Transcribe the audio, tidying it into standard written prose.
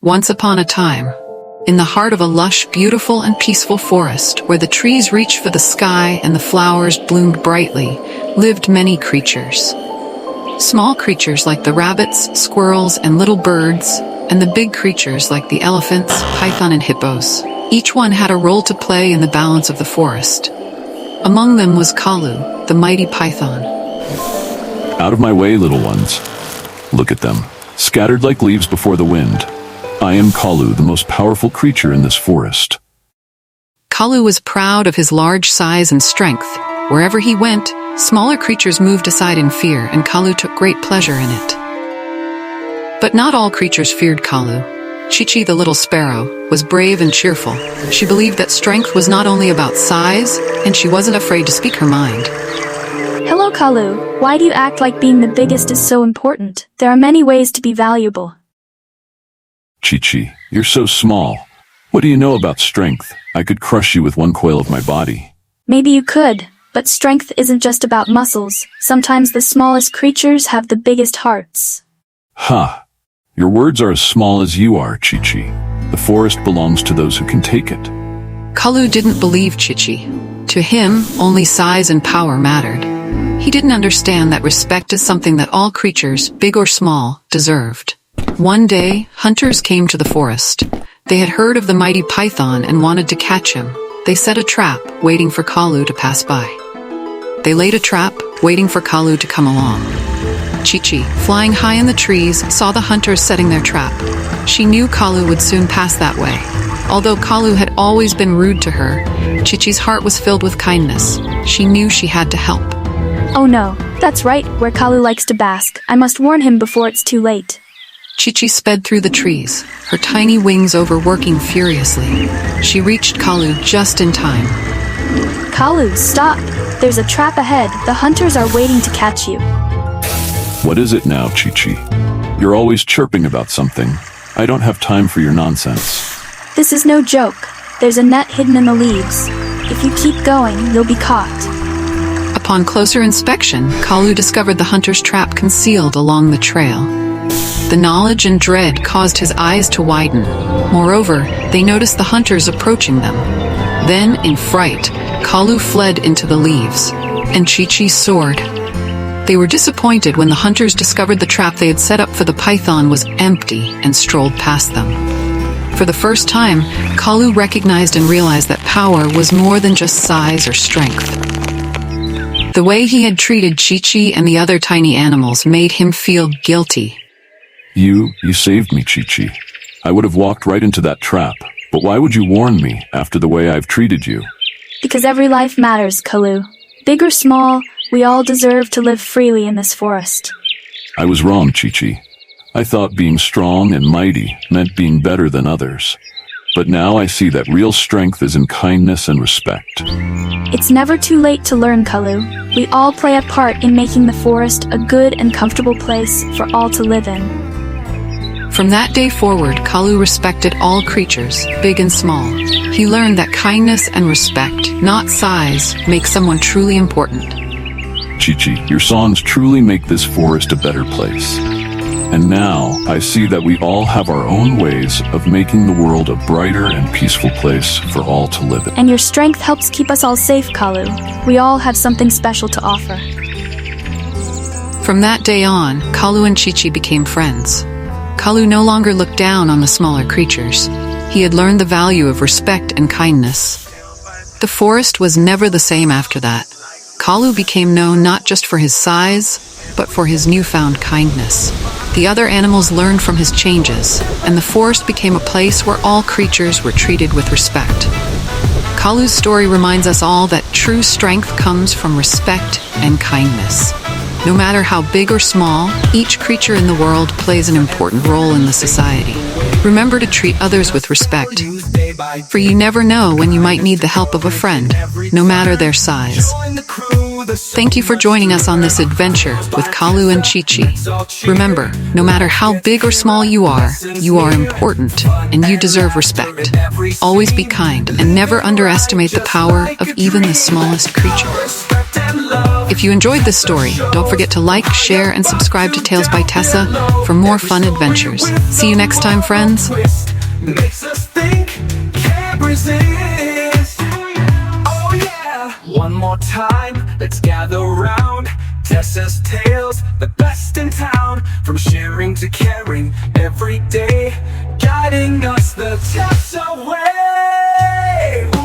Once upon a time, in the heart of a lush, beautiful, and peaceful forest, where the trees reached for the sky and the flowers bloomed brightly, lived many creatures. Small creatures like the rabbits, squirrels, and little birds, and the big creatures like the elephants, python, and hippos. Each one had a role to play in the balance of the forest. Among them was Kalu, the mighty python. Out of my way, little ones. Look at them, scattered like leaves before the wind. I am Kalu, the most powerful creature in this forest. Kalu was proud of his large size and strength. Wherever he went, smaller creatures moved aside in fear, and Kalu took great pleasure in it. But not all creatures feared Kalu. Chichi, the little sparrow, was brave and cheerful. She believed that strength was not only about size, and she wasn't afraid to speak her mind. Hello, Kalu. Why do you act like being the biggest is so important? There are many ways to be valuable. Chichi, you're so small. What do you know about strength? I could crush you with one coil of my body. Maybe you could, but strength isn't just about muscles. Sometimes the smallest creatures have the biggest hearts. Ha! Your words are as small as you are, Chichi. The forest belongs to those who can take it. Kalu didn't believe Chichi. To him, only size and power mattered. He didn't understand that respect is something that all creatures, big or small, deserved. One day, hunters came to the forest. They had heard of the mighty python and wanted to catch him. They set a trap, waiting for Kalu to pass by. They laid a trap, waiting for Kalu to come along. Chichi, flying high in the trees, saw the hunters setting their trap. She knew Kalu would soon pass that way. Although Kalu had always been rude to her, Chichi's heart was filled with kindness. She knew she had to help. Oh no, that's right, where Kalu likes to bask. I must warn him before it's too late. Chichi sped through the trees, her tiny wings overworking furiously. She reached Kalu just in time. Kalu, stop! There's a trap ahead. The hunters are waiting to catch you. What is it now, Chichi? You're always chirping about something. I don't have time for your nonsense. This is no joke. There's a net hidden in the leaves. If you keep going, you'll be caught. Upon closer inspection, Kalu discovered the hunter's trap concealed along the trail. The knowledge and dread caused his eyes to widen. Moreover, they noticed the hunters approaching them. Then, in fright, Kalu fled into the leaves, and Chichi soared. They were disappointed when the hunters discovered the trap they had set up for the python was empty and strolled past them. For the first time, Kalu recognized and realized that power was more than just size or strength. The way he had treated Chichi and the other tiny animals made him feel guilty. You saved me, Chichi. I would have walked right into that trap, but why would you warn me after the way I've treated you? Because every life matters, Kalu. Big or small, we all deserve to live freely in this forest. I was wrong, Chichi. I thought being strong and mighty meant being better than others. But now I see that real strength is in kindness and respect. It's never too late to learn, Kalu. We all play a part in making the forest a good and comfortable place for all to live in. From that day forward, Kalu respected all creatures, big and small. He learned that kindness and respect, not size, make someone truly important. Chichi, your songs truly make this forest a better place. And now, I see that we all have our own ways of making the world a brighter and peaceful place for all to live in. And your strength helps keep us all safe, Kalu. We all have something special to offer. From that day on, Kalu and Chichi became friends. Kalu no longer looked down on the smaller creatures. He had learned the value of respect and kindness. The forest was never the same after that. Kalu became known not just for his size, but for his newfound kindness. The other animals learned from his changes, and the forest became a place where all creatures were treated with respect. Kalu's story reminds us all that true strength comes from respect and kindness. No matter how big or small, each creature in the world plays an important role in the society. Remember to treat others with respect, for you never know when you might need the help of a friend, no matter their size. Thank you for joining us on this adventure with Kalu and Chichi. Remember, no matter how big or small you are important, and you deserve respect. Always be kind, and never underestimate the power of even the smallest creature. If If you enjoyed this story, don't forget to like, share, and subscribe to Tales by Tessa for more fun adventures. See you next time, friends. Makes us think, can't resist. Oh yeah, one more time, let's gather round. Tessa's Tales, the best in town. From sharing to caring, every day, guiding us the Tessa way.